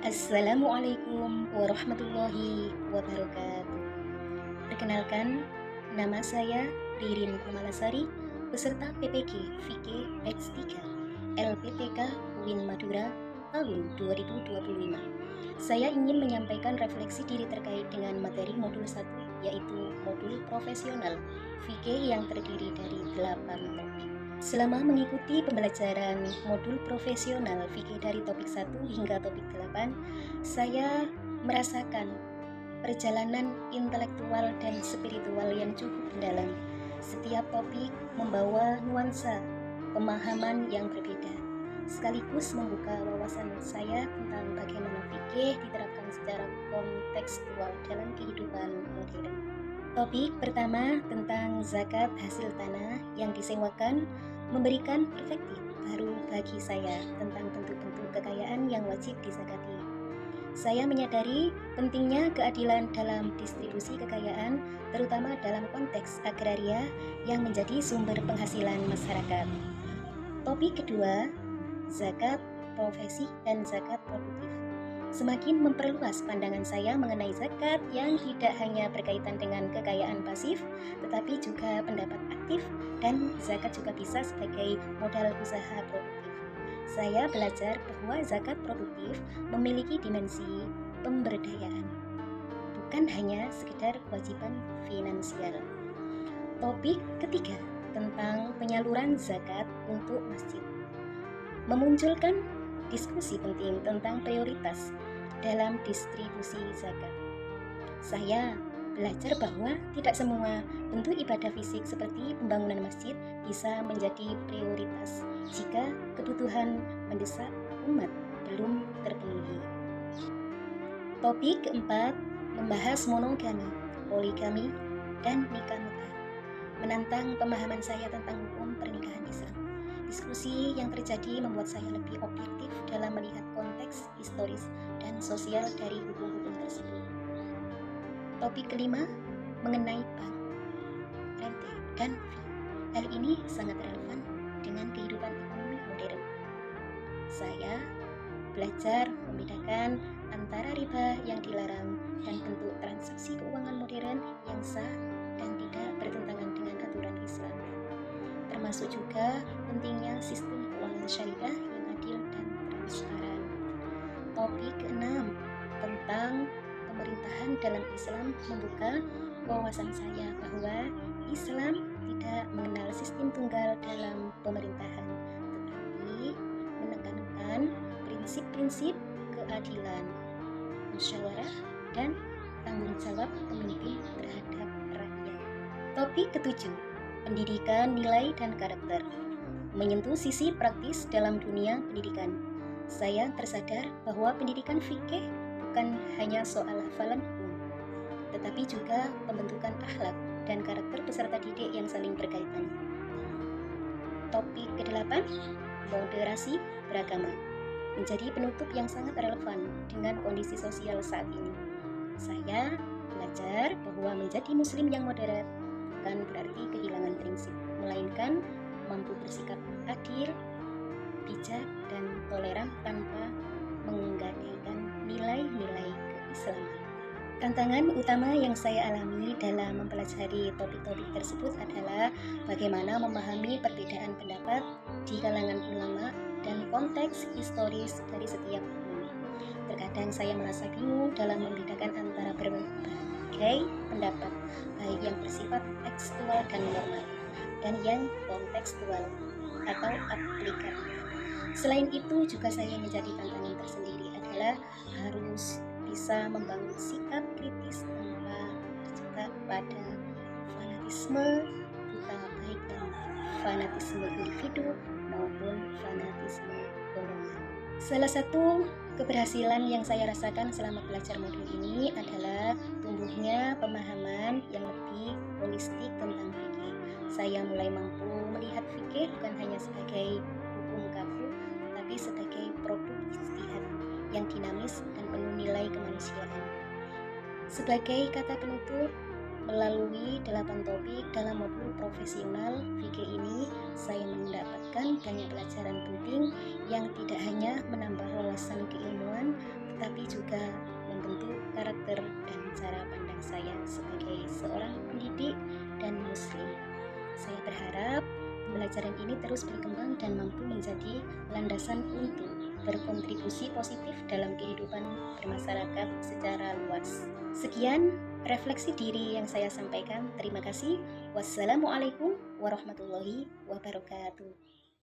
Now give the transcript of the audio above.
Assalamualaikum warahmatullahi wabarakatuh. Perkenalkan, nama saya Ririn Kamalasari, peserta PPG Fikih X3 LPTK UIN Madura tahun 2025. Saya ingin menyampaikan refleksi diri terkait dengan materi modul 1, yaitu modul profesional Fikih yang terdiri dari 8 topik. Selama mengikuti pembelajaran modul profesional fikih dari topik 1 hingga topik 8, saya merasakan perjalanan intelektual dan spiritual yang cukup mendalam. Setiap topik membawa nuansa pemahaman yang berbeda, sekaligus membuka wawasan saya tentang bagaimana fikih diterapkan secara kontekstual dalam kehidupan modern. Topik pertama tentang zakat hasil tanah yang disewakan memberikan perspektif baru bagi saya tentang bentuk-bentuk kekayaan yang wajib dizakati. Saya menyadari pentingnya keadilan dalam distribusi kekayaan, terutama dalam konteks agraria yang menjadi sumber penghasilan masyarakat. Topik kedua, zakat profesi dan zakat produktif. Semakin memperluas pandangan saya mengenai zakat yang tidak hanya berkaitan dengan kekayaan pasif, tetapi juga pendapat aktif, dan zakat juga bisa sebagai modal usaha produktif. Saya belajar bahwa zakat produktif memiliki dimensi pemberdayaan, bukan hanya sekedar kewajiban finansial. Topik ketiga tentang penyaluran zakat untuk masjid memunculkan diskusi penting tentang prioritas dalam distribusi zakat. Saya belajar bahwa tidak semua bentuk ibadah fisik seperti pembangunan masjid bisa menjadi prioritas jika kebutuhan mendesak umat belum terpenuhi. Topik keempat membahas monogami, poligami, dan nikah muta, menantang pemahaman saya tentang hukum pernikahan Islam. Diskusi yang terjadi membuat saya lebih objektif dalam melihat konteks historis dan sosial dari hukum-hukum tersebut. Topik kelima mengenai bank, rente, dan fee. Hal ini sangat relevan dengan kehidupan ekonomi modern. Saya belajar membedakan antara riba yang dilarang dan bentuk transaksi keuangan modern yang sah dan tidak bertentangan dengan aturan Islam, termasuk juga pentingnya sistem keuangan syariah yang adil dan transparan. Topik keenam tentang pemerintahan dalam Islam membuka wawasan saya bahwa Islam tidak mengenal sistem tunggal dalam pemerintahan, tetapi menekankan prinsip-prinsip keadilan, musyawarah, dan tanggung jawab pemimpin terhadap rakyat. Topik ketujuh, pendidikan, nilai, dan karakter, menyentuh sisi praktis dalam dunia pendidikan. Saya tersadar bahwa pendidikan fikih bukan hanya soal hafalan hukum, tetapi juga pembentukan akhlak dan karakter peserta didik yang saling berkaitan. Topik ke-8, moderasi beragama, menjadi penutup yang sangat relevan dengan kondisi sosial saat ini. Saya belajar bahwa menjadi muslim yang moderat bukan berarti kehilangan prinsip, melainkan mampu bersikap adil, bijak, dan toleran tanpa menggadaikan nilai-nilai keislaman. Tantangan utama yang saya alami dalam mempelajari topik-topik tersebut adalah bagaimana memahami perbedaan pendapat di kalangan ulama dan konteks historis dari setiap hukum. Terkadang saya merasa bingung dalam membedakan antara berbagai pendapat, baik yang bersifat tekstual dan normatif, dan yang kontekstual atau aplikatif. Selain itu, juga saya menjadi tantangan tersendiri adalah harus bisa membangun sikap kritis tanpa terjebak pada fanatisme buta, baik dalam fanatisme individu maupun fanatisme golongan. Salah satu keberhasilan yang saya rasakan selama belajar modul ini adalah tumbuhnya pemahaman yang lebih holistik tentang fikih. Saya mulai mampu melihat fikih bukan hanya sebagai hukum kaku, tetapi sebagai produk ijtihad yang dinamis dan penuh nilai kemanusiaan. Sebagai kata penutup, melalui 8 topik dalam modul profesional fikih ini, saya mendapatkan banyak pelajaran penting yang tidak hanya menambah wawasan keilmuan, tapi juga membentuk karakter dan cara pandang saya sebagai seorang pendidik dan muslim. Saya berharap pembelajaran ini terus berkembang dan mampu menjadi landasan untuk berkontribusi positif dalam kehidupan bermasyarakat secara luas. Sekian refleksi diri yang saya sampaikan. Terima kasih. Wassalamualaikum warahmatullahi wabarakatuh.